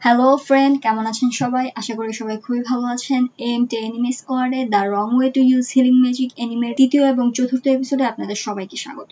Hello friend, কেমন আছেন সবাই? আশা করি সবাই খুবই ভালো আছেন। এমটে এনিমে স্কোয়াডে the wrong way to use healing magic এনিমের তৃতীয় এবং চতুর্থ এপিসোডে আপনাদের সবাইকে স্বাগত।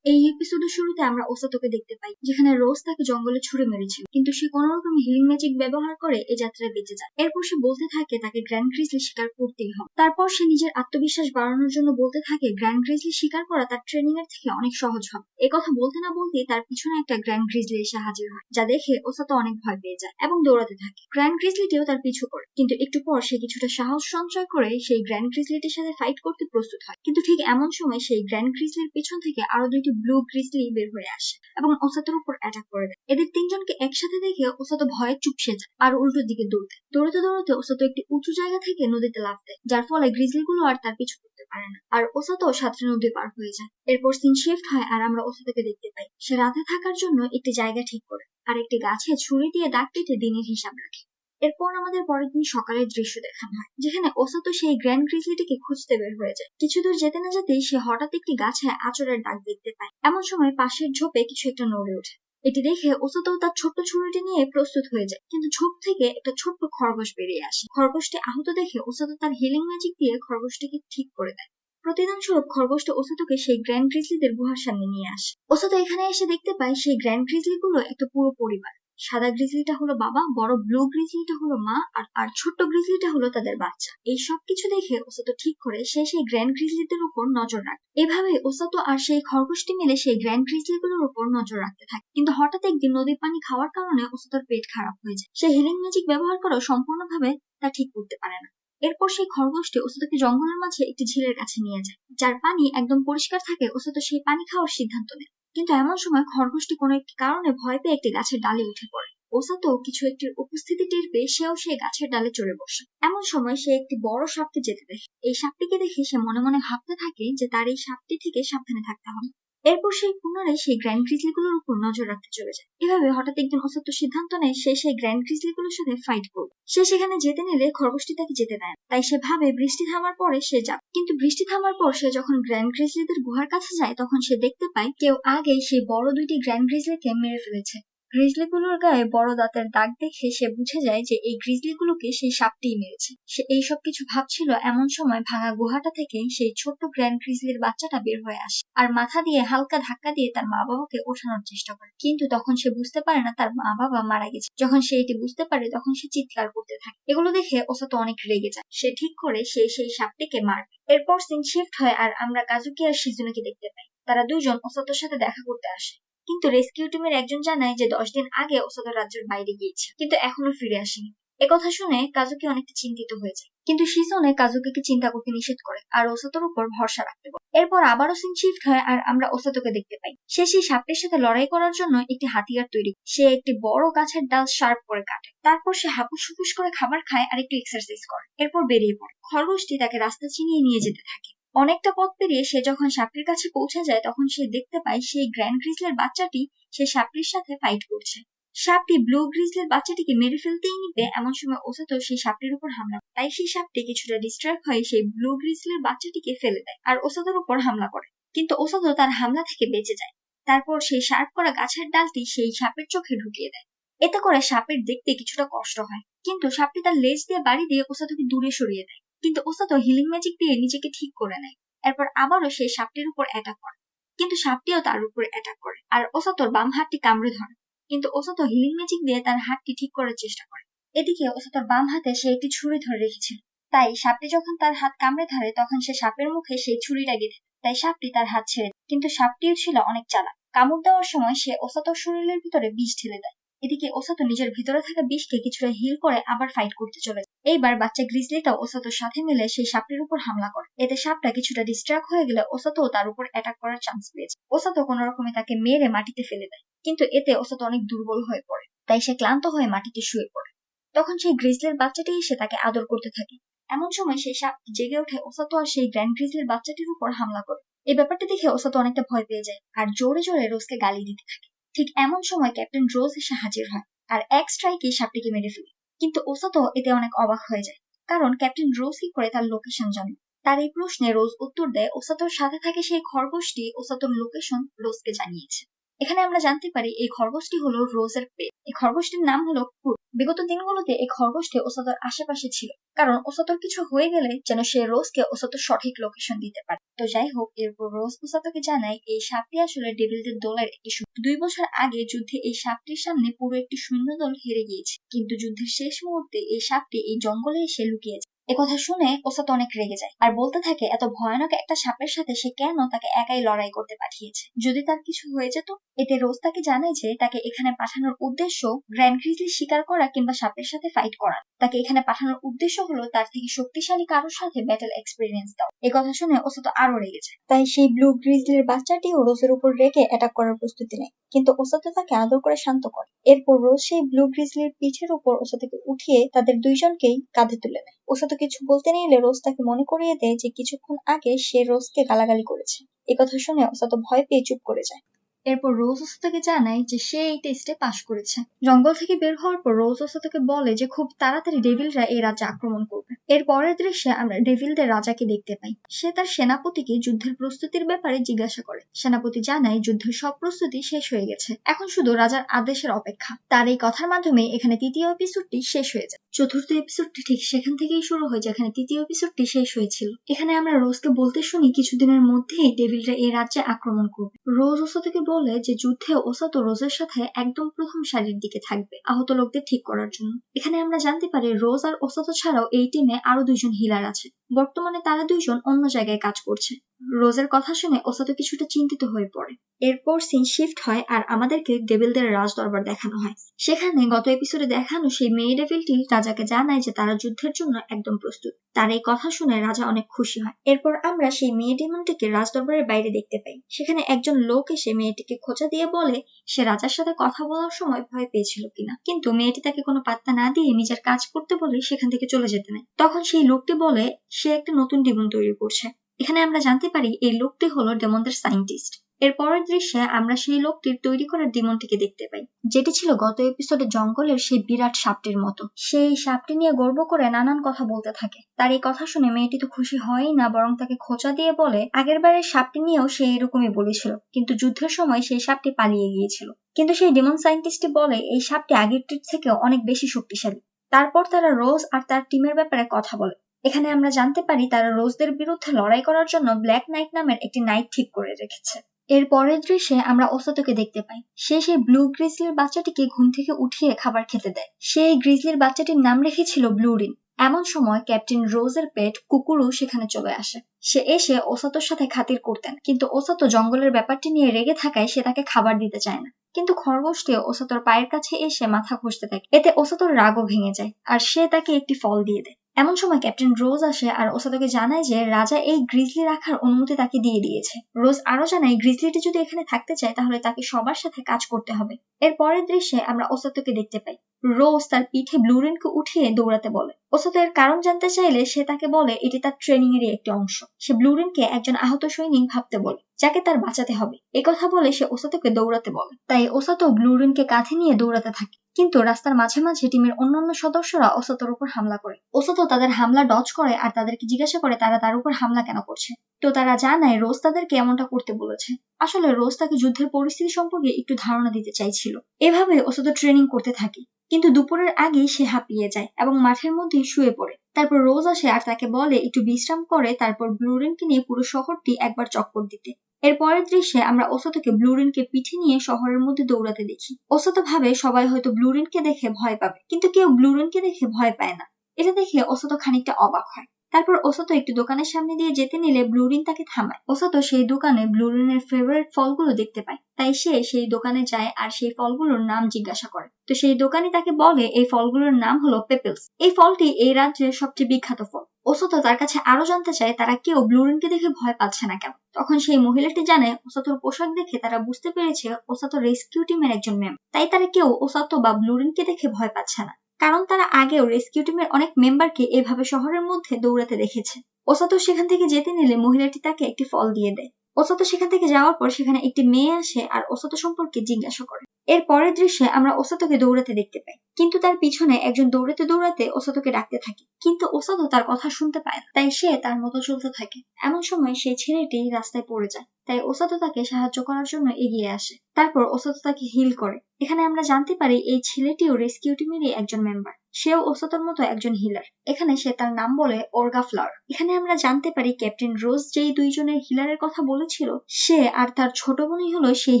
এই এপিসোডের শুরুতে আমরা ওসাতোকে দেখতে পাই, যেখানে রোজ তাকে জঙ্গলে ছুড়ে মেরেছিল, কিন্তু সে কোনো রকম হিলিং ম্যাজিক ব্যবহার করে এই যাত্রায় বেঁচে যায়। এরপর সে বলতে থাকে তাকে গ্র্যান্ড গ্রিজলি শিকার করতেই হবে। তারপর সে নিজের আত্মবিশ্বাস বাড়ানোর জন্য বলতে থাকে গ্র্যান্ড গ্রিজলি শিকার করা তার ট্রেনিং এর থেকে অনেক সহজ হবে। কথা বলতে না বলতেই তার পিছনে একটা গ্র্যান্ড গ্রিজলি এসে হাজির হয়, যা দেখে ওসাতো অনেক ভয় পেয়ে যায় এবং দৌড়াতে থাকে। গ্র্যান্ড গ্রিজলিটিও তার পিছু করে, কিন্তু একটু পর সে কিছুটা সাহস সঞ্চয় করে সেই গ্র্যান্ড গ্রিজলিটির সাথে ফাইট করতে প্রস্তুত হয়। কিন্তু ঠিক এমন সময় সেই গ্র্যান্ড গ্রিজলির পিছন থেকে আরো দুইটি ব্লু গ্রিজলি বের হয়ে আসে এবং ওসাতোর উপর অ্যাটাক করে দেয়। এদের তিনজনকে একসাথে দেখে ওসাতো ভয়ে চুপসে যায় আর উল্টো দিকে দৌড়তে দৌড়তে ওসাতো একটি উঁচু জায়গা থেকে নদীতে লাফ দেয়, যার ফলে গ্রিজলিগুলো আর তার পিছু করতে পারে না, আর ওসাতো সাথে নদী পার হয়ে যায়। এরপর সিন শিফট হয় আর আমরা ওসাতোকে দেখতে পাই সে রাতে থাকার জন্য একটি জায়গা ঠিক করে আর একটি গাছে ছুরি দিয়ে দাগ কেটে দিনের হিসাব রাখে। এরপর আমাদের পরের দিন সকালের দৃশ্য দেখানো হয়, যেখানে ওসাতো সেই গ্র্যান্ড গ্রিজলিটিকে খুঁজতে বের হয়ে যায়। কিছু দূর যেতে না যেতেই সে হঠাৎ একটি গাছে আঁচড়ের দাগ দেখতে পায়। এমন সময় পাশের ঝোপে কিছু একটা নড়ে ওঠে। এটি দেখে ওসাতো তার ছোট্ট ছুরিটি নিয়ে প্রস্তুত হয়ে যায়, কিন্তু ঝোপ থেকে একটা ছোট্ট খরগোশ বেরিয়ে আসে। খরগোশটি আহত দেখে ওসাতো তার হিলিং ম্যাজিক দিয়ে খরগোশটিকে ঠিক করে দেয়। প্রতিদান স্বরূপ খরগোশটি ওসাতোকে সেই গ্র্যান্ড গ্রিজলিদের গুহার সামনে নিয়ে আসে। ওসাতো এখানে এসে দেখতে পায় সেই গ্র্যান্ড গ্রিজলি গুলো একটা পুরো পরিবার। সাদা গ্রিজলিটা হলো বাবা, বড় ব্লু গ্রিজলিটা হলো মা, আর ছোট্ট গ্রিজলিটা হলো তাদের বাচ্চা। এই সব কিছু দেখে ওসাতো ঠিক করে সে সেই গ্র্যান্ড গ্রিজলিদের উপর নজর রাখে। এভাবে ওসাতো আর সেই খরগোশটি মিলে সেই গ্র্যান্ড গ্রিজলিগুলোর উপর নজর রাখতে থাকে। কিন্তু হঠাৎ একদিন নদীর পানি খাওয়ার কারণে ওসাতোর পেট খারাপ হয়ে যায়। সে হিলিং ম্যাজিক ব্যবহার করেও সম্পূর্ণভাবে তা ঠিক করতে পারে না। এরপর সেই খরগোশটি ওসাতোকে জঙ্গলের মাঝে একটি ঝিলের কাছে নিয়ে যায়, যার পানি একদম পরিষ্কার থাকে। ওসাতো সেই পানি খাওয়ার সিদ্ধান্ত নেয়, কিন্তু এমন সময় খরগোশটি কোনো একটি কারণে ভয় পেয়ে একটি গাছের ডালে উঠে পড়ে। ওসাতো কিছু একটির উপস্থিতি টের পেয়ে সেও সেই গাছের ডালে চড়ে বসে। এমন সময় সে একটি বড় সাপকে যেতে দেখে। এই সাপটিকে দেখে সে মনে মনে ভাবতে থাকে যে তার এই সাপটি থেকে সাবধানে থাকতে হবে। এরপর সেই পুনরায় সেই গ্র্যান্ড গ্রিজলিগুলোর উপর নজর রাখতে চলে যায়। এভাবে হঠাৎ একদিন ওসাতো সিদ্ধান্ত নেয় সে সেই গ্র্যান্ড গ্রিজলিগুলোর সাথে ফাইট করবে। সে সেখানে যেতে নিলে খরগোশটি তাকে যেতে দেয় না, তাই সে ভাবে বৃষ্টি থামার পরে সে যাবে। কিন্তু বৃষ্টি থামার পর সে যখন গ্র্যান্ড গ্রিজলিদের গুহার কাছে যায়, তখন সে দেখতে পায় কেউ আগে সেই বড় দুইটি গ্র্যান্ড গ্রিজলিকে মেরে ফেলেছে। গ্রিজলিগুলোর গায়ে বড় দাঁতের দাগ দেখে সে বুঝে যায় যে এই গ্রিজলিগুলোকে সেই সাপটিই মেরেছে। সে এইসব কিছু ভাবছিল, এমন সময় ভাঙা গুহাটা থেকে সেই ছোট্ট গ্র্যান্ড গ্রিজলির বাচ্চাটা বের হয়ে আসে আর মাথা দিয়ে হালকা ধাক্কা দিয়ে তার মা বাবাকে ওঠানোর চেষ্টা করে। কিন্তু তখন সে বুঝতে পারে না তার মা বাবা মারা গেছে। যখন সে এটি বুঝতে পারে তখন সে চিৎকার করতে থাকে। এগুলো দেখে ওসাতো অনেক রেগে যায়। সে ঠিক করে সেই সাপটিকে মারবে। এরপর সিন শিফট হয় আর আমরা কাজুকি আর শিজুনাকে দেখতে পাই। তারা দুজন ওসাতোর সাথে দেখা করতে আসে, কিন্তু রেস্কিউ টিমের একজন জানায় যে 10 দিন আগে ওসাতো রাজ্যের বাইরে গিয়েছে, কিন্তু এখনো ফিরে আসেনি। একথা শুনে কাজুকি অনেকটা চিন্তিত হয়ে যায়, কিন্তু শিজুনে কাজুকিকে চিন্তা করতে নিষেধ করে আর ওসাতোর উপর ভরসা রাখতে বলে। এরপর আবারও সিন শিফট হয় আর আমরা ওসাতোকে দেখতে পাই সে সেই সাপটির সাথে লড়াই করার জন্য একটি হাতিয়ার তৈরি। সে একটি বড় গাছের ডাল শার্প করে কাটে, তারপর সে হাপুস হুপুস করে খাবার খায় আর একটু এক্সারসাইজ করে। এরপর বেরিয়ে পড়ে। খরগোশটি তাকে রাস্তা চিনিয়ে নিয়ে যেতে থাকে। অনেকটা পথ পেরিয়ে সে যখন সাপটির কাছে পৌঁছে যায়, তখন সে দেখতে পায় সেই গ্র্যান্ড গ্রিজলের বাচ্চাটি সেই সাপটির সাথে ফাইট করছে। সাপটি ব্লু গ্রিজলের বাচ্চাটিকে মেরে ফেলতেই নিবে, এমন সময় ওসাতো সেই সাপটির উপর হামলা করে। তাই সেই সাপটি কিছুটা ডিস্ট্রাক্ট হয়ে সেই ব্লু গ্রিজলের বাচ্চাটিকে ফেলে দেয় আর ওসাতোর উপর হামলা করে, কিন্তু ওসাতো তার হামলা থেকে বেঁচে যায়। তারপর সেই শার্প করা গাছের ডালটি সেই সাপের চোখে ঢুকিয়ে দেয়। এতে করে সাপের দেখতে কিছুটা কষ্ট হয়, কিন্তু সাপটি তার লেজ দিয়ে বাড়ি দিয়ে ওসাতোকে দূরে সরিয়ে দেয়। কিন্তু ওসাতো হিলিং ম্যাজিক দিয়ে নিজেকে ঠিক করে নেয়। এরপর আবারও সেই সাপটির উপর অ্যাটাক করে, কিন্তু সাপটিও তার উপর অ্যাটাক করে আর ওসাতোর বাম হাতটি কামড়ে ধরে। কিন্তু ওসাতো হিলিং ম্যাজিক দিয়ে তার হাতটি ঠিক করার চেষ্টা করে। এদিকে ওসাতোর বাম হাতে সে একটি ছুরি ধরে রেখেছিল, তাই সাপটি যখন তার হাত কামড়ে ধরে তখন সে সাপের মুখে সেই ছুরিটা গেঁথে দেয়। তাই সাপটি তার হাত ছেড়ে দেয়, কিন্তু সাপটিও ছিল অনেক চালাক। কামড় দেওয়ার সময় সে ওসাতোর শরীরের ভিতরে বিষ ঢেলে দেয়। এদিকে ওসাতো নিজের ভিতরে থাকা বিষকে কিছুটা হিল করে আবার ফাইট করতে চলে যায়। এইবার বাচ্চা গ্রিজলিটা ওসাতোর সাথে মিলে সেই সাপটির উপর হামলা করে। এতে সাপটা কিছুটা ডিস্ট্রাক্ট হয়ে গেলে ওসাতো তার উপর অ্যাটাক করার চান্স পেয়েছে। ওসাতো কোনো রকমে তাকে মেরে মাটিতে ফেলে দেয়, কিন্তু এতে ওসাতো অনেক দুর্বল হয়ে পড়ে। তাই সে ক্লান্ত হয়ে মাটিতে শুয়ে পড়ে। তখন সেই গ্রিজলির বাচ্চাটি এসে তাকে আদর করতে থাকে। এমন সময় সেই সাপ জেগে ওঠে ওসাতো আর সেই গ্র্যান্ড গ্রিজলির বাচ্চাটির উপর হামলা করে। এই ব্যাপারটা দেখে ওসাতো অনেকটা ভয় পেয়ে যায় আর জোরে জোরে রোজকে গালি দিতে থাকে। ঠিক এমন সময় ক্যাপ্টেন রোজ এসে হাজির হয় আর এক স্ট্রাইকে সাপটিকে মেরে ফেলে। কিন্তু ওসাতো এতে অনেক অবাক হয়ে যায়, কারণ ক্যাপ্টেন রোজ কি করে তার লোকেশন জানে। তার এই প্রশ্নে রোজ উত্তর দেয় ওসাতোর সাথে থাকে সেই খরগোশটি ওসাতোর লোকেশন রোজকে জানিয়েছে। এখানে আমরা জানতে পারি এই খরগোশটি হলো রোজের পেট। এই খরগোশটির নাম হলো ক্রুট। বিগত দিনগুলোতে এই খরগোশটি ওসাতোর আশেপাশে ছিল, কারণ ওসাতোর কিছু হয়ে গেলে যেন সে রোজকে ওসাতোর সঠিক লোকেশন দিতে পারে। তো যাই হোক, এরপর রোজ ওসাতোকে জানায় এই সাপটি আসলে ডেভিলদের দলের একটি সৈন্য। 2 বছর আগে যুদ্ধে এই সাপটির সামনে পুরো একটি সৈন্যদল হেরে গিয়েছে, কিন্তু যুদ্ধের শেষ মুহূর্তে এই সাপটি এই জঙ্গলে এসে লুকিয়েছে। একথা শুনে ওসাতো অনেক রেগে যায় আর বলতে থাকে এত ভয়ানক একটা সাপের সাথে সে কেন তাকে একাই লড়াই করতে পাঠিয়েছে। যদি তার কিছু হয়ে যেত। এতে রোজ তাকে জানায় যে তাকে এখানে পাঠানোর উদ্দেশ্য গ্র্যান্ড গ্রিজলি শিকার করা কিংবা সাপের সাথে ফাইট করা। তাকে এখানে পাঠানোর উদ্দেশ্য হলো তার থেকে শক্তিশালী কারোর সাথে ব্যাটল এক্সপিরিয়েন্স দাও। একথা শুনে ওসাতো আরো রেগে যায়। তাই সেই ব্লু গ্রিজলির বাচ্চাটিও রোজের উপর রেগে অ্যাটাক করার প্রস্তুতি নেয়, কিন্তু ওসাতো তাকে আদর করে শান্ত করে। এরপর রোজ সেই ব্লু গ্রিজলির পিঠের উপর ওসাতোকে উঠিয়ে তাদের দুইজনকেই কাঁধে তুলে নেয়। ওসাতো কিছু বলতে নিলে রোজ তাকে মনে করিয়ে দেয় যে কিছুক্ষণ আগে সে রোজকে গালাগালি করেছে। একথা শুনে ওসাতো ভয় পেয়ে চুপ করে যায়। এরপর রোজ ওসাতোকে জানায় যে সে এই টেস্টে পাশ করেছে। জঙ্গল থেকে বের হওয়ার পর রোজ ওসাতোকে বলে যে খুব তাড়াতাড়ি ডেভিলরা এই রাজ্যে আক্রমণ করবে। এর পরের দৃশ্যে আমরা ডেভিলদের রাজাকে দেখতে পাই। সে তার সেনাপতিকে যুদ্ধের প্রস্তুতির ব্যাপারে জিজ্ঞাসা করে। সেনাপতি জানায় যুদ্ধের সব প্রস্তুতি শেষ হয়ে গেছে, এখন শুধু রাজার আদেশের অপেক্ষা। তার এই কথার মাধ্যমে এখানে 3য় এপিসোডটি শেষ হয়ে যায়। 4র্থ এপিসোডটি ঠিক সেখান থেকেই শুরু হয় যেখানে 3য় এপিসোডটি শেষ হয়েছিল। এখানে আমরা রোজকে বলতে শুনি কিছুদিনের মধ্যেই ডেভিলরা এই রাজ্যে আক্রমণ করবে। রোজ ওসাতোকে বলে যে যুদ্ধে ওসাতো রোজের সাথে একদম প্রথম সারির দিকে থাকবে আহত লোকদের ঠিক করার জন্য। এখানে আমরা জানতে পারি রোজ আর ওসাতো ছাড়াও এই টিমে আরো 2জন হিলার আছে। বর্তমানে তারা 2জন অন্য জায়গায় কাজ করছে। রোজের কথা শুনে ওসাতো কিছুটা চিন্তিত হয়ে পড়ে। এরপর সিন শিফট হয় আর আমাদেরকে ডেভিলদের রাজ দরবার দেখানো হয়। সেখানে গত এপিসোডে দেখানো সেই মেয়ে ডেভিলটি রাজাকে জানায় যে তারা যুদ্ধের জন্য একদম প্রস্তুত। তার এই কথা শুনে রাজা অনেক খুশি হয়। এরপর আমরা সেই মেয়ে ডেমনটিকে রাজ দরবারের বাইরে দেখতে পাই। সেখানে একজন লোক এসে মেয়েটিকে খোঁচা দিয়ে বলে সে রাজার সাথে কথা বলার সময় ভয় পেয়েছিল কিনা, কিন্তু মেয়েটি তাকে কোনো পাত্তা না দিয়ে নিজের কাজ করতে বলে সেখান থেকে চলে যেতে নেয়। তখন সেই লোকটি বলে সে একটা নতুন ডেমন তৈরি করছে। এখানে আমরা জানতে পারি এই লোকটি হলো ডেমনদের সায়েন্টিস্ট। এর পরের দৃশ্যে আমরা সেই লোকটির তৈরি করার ডেমনটিকে দেখতে পাই, যেটি ছিল গত এপিসোডে জঙ্গলের সেই বিরাট সাপটির মতো। সেই সাপটি নিয়ে গর্ব করে নানান কথা বলতে থাকে। তার এই কথা শুনে মেয়েটি তো খুশি হয়ই না, বরং তাকে খোঁচা দিয়ে বলে আগের বারের সাপটি নিয়েও সে এরকমই বলেছিল, কিন্তু যুদ্ধের সময় সেই সাপটি পালিয়ে গিয়েছিল। কিন্তু সেই ডেমন সায়েন্টিস্টটি বলে এই সাপটি আগেরটির থেকে অনেক বেশি শক্তিশালী। তারপর তারা রোজ আর তার টিমের ব্যাপারে কথা বলে। এখানে আমরা জানতে পারি তারা রোজদের বিরুদ্ধে লড়াই করার জন্য ব্ল্যাক নাইট নামের একটি নাইট ঠিক করে রেখেছে। এর পরের দৃশ্যে আমরা ওসাতোকে দেখতে পাই। সে সেই ব্লু গ্রিজলির বাচ্চাটিকে ঘুম থেকে উঠিয়ে খাবার খেতে দেয়। সেই গ্রিজলির বাচ্চাটির নাম রেখেছিল ব্লুরিন। এমন সময় ক্যাপ্টেন রোজের পেট কুকুরও সেখানে চলে আসে। সে এসে ওসাতোর সাথে খাতির করতেন, কিন্তু ওসাতো জঙ্গলের ব্যাপারটি নিয়ে রেগে থাকায় সে তাকে খাবার দিতে চায় না। কিন্তু খরগোশটি ওসাতোর পায়ের কাছে এসে মাথা ঘষতে থাকে। এতে ওসাতোর রাগও ভেঙে যায় আর সে তাকে একটি ফল দিয়ে দেয়। এমন সময় ক্যাপ্টেন রোজ আসে আর ওসাতোকে জানায় যে রাজা এই গ্রিজলি রাখার অনুমতি তাকে দিয়ে দিয়েছে। রোজ আরো জানায় গ্রিজলিটি যদি এখানে থাকতে চায় তাহলে তাকে সবার সাথে কাজ করতে হবে। এর পরের দৃশ্যে আমরা ওসাতোকে দেখতে পাই। রোজ তার পিঠে ব্লুরিনকে উঠিয়ে দৌড়াতে বলে। ওসাতো এর কারণ জানতে চাইলে সে তাকে বলে এটি তার ট্রেনিং এরই একটি অংশ। সে ব্লুরিনকে একজন আহত সৈনিক ভাবতে বলে যাকে তার বাঁচাতে হবে। একথা বলে সে ওসাতোকে দৌড়াতে বলে। তাই ওসাতো ব্লুরিনকে কাঁধে নিয়ে দৌড়াতে থাকে, কিন্তু রাস্তার মাঝে মাঝে টিমের অন্যান্য সদস্যরা ওসাতোর উপর হামলা করে। ওসাতো তাদের হামলা ডজ করে আর তাদেরকে জিজ্ঞাসা করে তারা তার উপর হামলা কেন করছে। তো তারা জানায় রোজ তাদেরকে এমনটা করতে বলেছে। আসলে রোজ তাকে যুদ্ধের পরিস্থিতি সম্পর্কে একটু ধারণা দিতে চাইছিল। এভাবে ওসাতো ট্রেনিং করতে থাকে, কিন্তু দুপুরের আগেই সে হাঁপিয়ে যায় এবং মাঠের মধ্যেই শুয়ে পড়ে। তারপর রোজ আসে আর তাকে বলে একটু বিশ্রাম করে তারপর ব্লুরিনকে নিয়ে পুরো শহরটি একবার চক্কর দিতে। এর পরের দৃশ্যে আমরা ওসাতোকে ব্লুরিনকে পিঠে নিয়ে শহরের মধ্যে দৌড়াতে দেখি। ওসাতো ভাবে সবাই হয়তো ব্লুরিনকে দেখে ভয় পাবে, কিন্তু কেউ ব্লুরিনকে দেখে ভয় পায় না। এটা দেখে ওসাতো খানিকটা অবাক হয়। তারপর ওসাতো একটু দোকানের সামনে দিয়ে যেতে নিলে ব্লুরিন তাকে থামায়। ওসাতো সেই দোকানে ব্লুরিনের ফেভারিট ফলগুলো দেখতে পায়, তাই সে সেই দোকানে যায় আর সেই ফলগুলোর নাম জিজ্ঞাসা করে। তো সেই দোকানি তাকে বলে এই ফলগুলোর নাম হলো পেপেলস। এই ফলটি এই রাজ্যের সবচেয়ে বিখ্যাত ফল। ওসাতো তার কাছে আরো জানতে চায় তারা কেউ ব্লুরিনকে দেখে ভয় পাচ্ছে না কেন। তখন সেই মহিলাটি জানে ওসাতোর পোশাক দেখে তারা বুঝতে পেরেছে ওসাতো রেস্কিউ টিমের একজন মেম্বার। তাই তারা কেউ ওসাতো বা ব্লুরিনকে দেখে ভয় পাচ্ছে না, কারণ তারা আগেও রেস্কিউ টিমের অনেক মেম্বারকে এভাবে শহরের মধ্যে দৌড়াতে দেখেছে। ওসাতো সেখান থেকে যেতে নিলে মহিলাটি তাকে একটি ফল দিয়ে দেয়। ওসাতো সেখান থেকে যাওয়ার পর সেখানে একটি মেয়ে আসে আর ওসাতো সম্পর্কে জিজ্ঞাসা করে। এর পরের দৃশ্যে আমরা ওসাতোকে দৌড়াতে দেখতে পাই, কিন্তু তার পিছনে একজন দৌড়াতে দৌড়াতে ওসাতোকে ডাকতে থাকে, কিন্তু ওসাতো তার কথা শুনতে পায় না, তাই সে তার মতো চলতে থাকে। এমন সময় সেই ছেলেটি রাস্তায় পড়ে যায়। তাই ওসাতো তাকে সাহায্য করার জন্য এগিয়ে আসে। তারপর ওসাতো তাকে হিল করে। এখানে আমরা জানতে পারি এই ছেলেটিও রেস্কিউ টিমেরই একজন মেম্বার। সেও ওসাতোর মতো একজন হিলার। এখানে সে তার নাম বলে ওর্গা ফ্লাওয়ার। এখানে আমরা জানতে পারি ক্যাপ্টেন রোজ যেই দুইজনের হিলারের কথা বলেছিল সে আর তার ছোট বোনই হলো সেই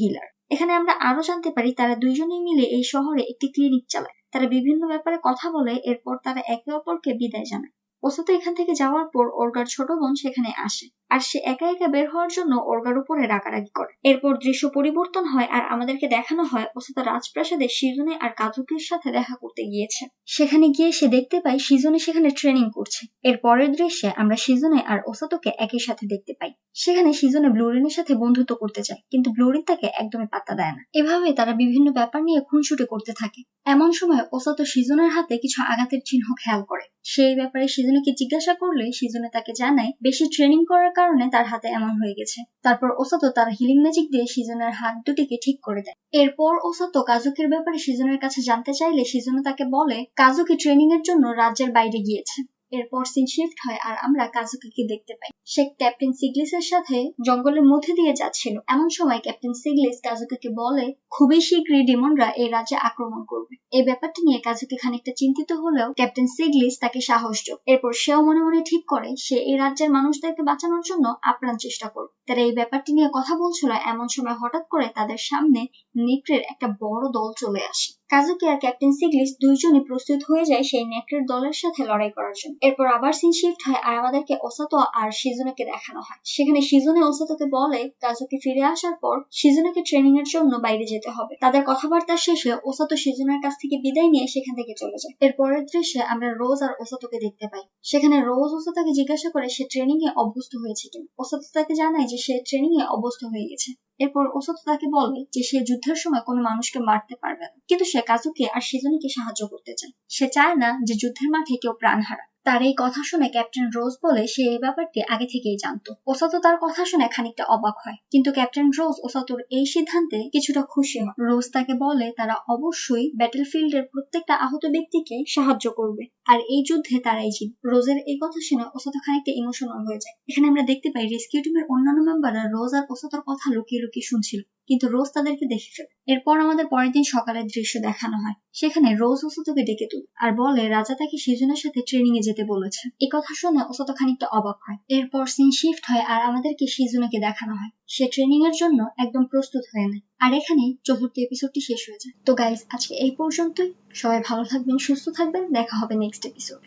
হিলার। এখানে আমরা আরো জানতে পারি তারা দুইজনেই মিলে এই শহরে একটি ক্লিনিক চালায়। তারা বিভিন্ন ব্যাপারে কথা বলে, এরপর তারা একে অপরকে বিদায় জানায়। ওসাতো এখান থেকে যাওয়ার পর ওর্গার ছোট বোন সেখানে আসে, আর সে একা একা বের হওয়ার জন্য ওর্গার উপরে রাগারাগি করে। এরপর দৃশ্য পরিবর্তন হয় আর আমাদেরকে দেখানো হয় ওসাতো রাজপ্রাসাদে শিজুনে আর কাজুকির সাথে দেখা করতে গিয়েছে। সেখানে গিয়ে সে দেখতে পায় শিজুনে সেখানে ট্রেনিং করছে। এর পরের দৃশ্যে আমরা শিজুনে আর ওসাতোকে একই সাথে দেখতে পাই। সেখানে শিজুনে ব্লুরিনের সাথে বন্ধুত্ব করতে চায়, কিন্তু ব্লুরিন তাকে একদমই পাত্তা দেয় না। এভাবে তারা বিভিন্ন ব্যাপার নিয়ে খুনসুটি করতে থাকে। এমন সময় ওসাতো শিজুনের হাতে কিছু আঘাতের চিহ্ন খেয়াল করে। সেই ব্যাপারে শিজুনেকে জিজ্ঞাসা করলে শিজুনে তাকে জানায় বেশি ট্রেনিং করার কারণে তার হাতে এমন হয়ে গেছে। তারপর ওসাতো তার হিলিং ম্যাজিক দিয়ে শিজুনের হাত দুটিকে ঠিক করে দেয়। এরপর ওসাতো কাজুকির ব্যাপারে শিজুনের কাছে জানতে চাইলে শিজুনে তাকে বলে কাজুকি ট্রেনিং এর জন্য রাজ্যের বাইরে গিয়েছে। এরপর সিন শিফট হয় আর আমরা কাজুকিকে দেখতে পাই। সে ক্যাপ্টেন সিগলিসের সাথে জঙ্গলের মধ্যে দিয়ে যাচ্ছিল। এমন সময় ক্যাপ্টেন সিগলিস কাজুকিকে বলে খুবই শীঘ্রই ডিমনরা এই রাজ্যে আক্রমণ করবে। এই ব্যাপারটি নিয়ে কাজুকি খানিকটা চিন্তিত হলেও ক্যাপ্টেন সিগলিস তাকে সাহস যোগ। এরপর সেও মনে মনে ঠিক করে সে এই রাজ্যের মানুষদেরকে বাঁচানোর জন্য আপ্রাণ চেষ্টা করবে। তারা এই ব্যাপারটি নিয়ে কথা বলছিল, এমন সময় হঠাৎ করে তাদের সামনে নেকড়ের একটা বড় দল চলে আসে। কাজুকি আর ক্যাপ্টেন সিগলিস দুইজনই প্রস্তুত হয়ে যায় সেই নেকড়ের দলের সাথে লড়াই করার জন্য। এরপর আবার সিন শিফট হয় আর আমাদেরকে ওসাতো আর শিজুনেকে দেখানো হয়। সেখানে শিজুনে ওসাতোকে বলে কাজুকি ফিরে আসার পর শিজুনেকে ট্রেনিং এর জন্য বাইরে যেতে হবে। তাদের কথাবার্তা শেষে ওসাতো শিজুনের কাছ থেকে বিদায় নিয়ে সেখান থেকে চলে যায়। এর পরের দৃশ্যে আমরা রোজ আর ওসাতোকে দেখতে পাই। সেখানে রোজ ওসাতোকে জিজ্ঞাসা করে সে ট্রেনিং এ অভ্যস্ত হয়েছে কিনা। ওসাতো তাকে জানায় যে সে ট্রেনিং এ অভ্যস্ত হয়ে গেছে। এরপর ওসাতো তাকে বলে যে সে যুদ্ধের সময় কোনো মানুষকে মারতে পারবে না, কিন্তু সে কাজুকি আর শিজুনেকে সাহায্য করতে চায়। সে চায় না যে যুদ্ধের মাঠে কেউ প্রাণ হারায়। তার এই কথা শুনে ক্যাপ্টেন রোজ বলে সে এই ব্যাপারটি আগে থেকেই জানতো। ওসাতো তার কথা শুনে খানিকটা অবাক হয়, কিন্তু ক্যাপ্টেন রোজ ওসাতোর এই সিদ্ধান্তে কিছুটা খুশি হয়। রোজ তাকে বলে তারা অবশ্যই ব্যাটলফিল্ডের প্রত্যেকটা আহত ব্যক্তিকে সাহায্য করবে, আর এই যুদ্ধে তারাই জিতবে। রোজের এই কথা শুনে ওসাতো খানিকটা ইমোশনাল হয়ে যায়। এখানে আমরা দেখতে পাই রেস্কিউ টিমের অন্যান্য মেম্বাররা রোজ আর ওসাতোর কথা লুকিয়ে লুকিয়ে শুনছিল, কিন্তু রোজ তাদেরকে দেখে ফেলে। এরপর আমাদের পরের দিন সকালের দৃশ্য দেখানো হয়। সেখানে রোজ ওসাতোকে ডেকে তুলে আর বলে রাজা তাকে শিজুনের সাথে ট্রেনিং এ যেতে বলেছে। এই কথা শুনে ওসাতো খানিকটা অবাক হয়। এরপর সিন শিফট হয় আর আমাদেরকে শিজুনেকে দেখানো হয়। সে ট্রেনিং এর জন্য একদম প্রস্তুত হয়ে নেয়। আর এখানেই চতুর্থ এপিসোডটি শেষ হয়ে যায়। তো গাইস, আজকে এই পর্যন্তই। সবাই ভালো থাকবেন, সুস্থ থাকবেন, দেখা হবে নেক্সট এপিসোড।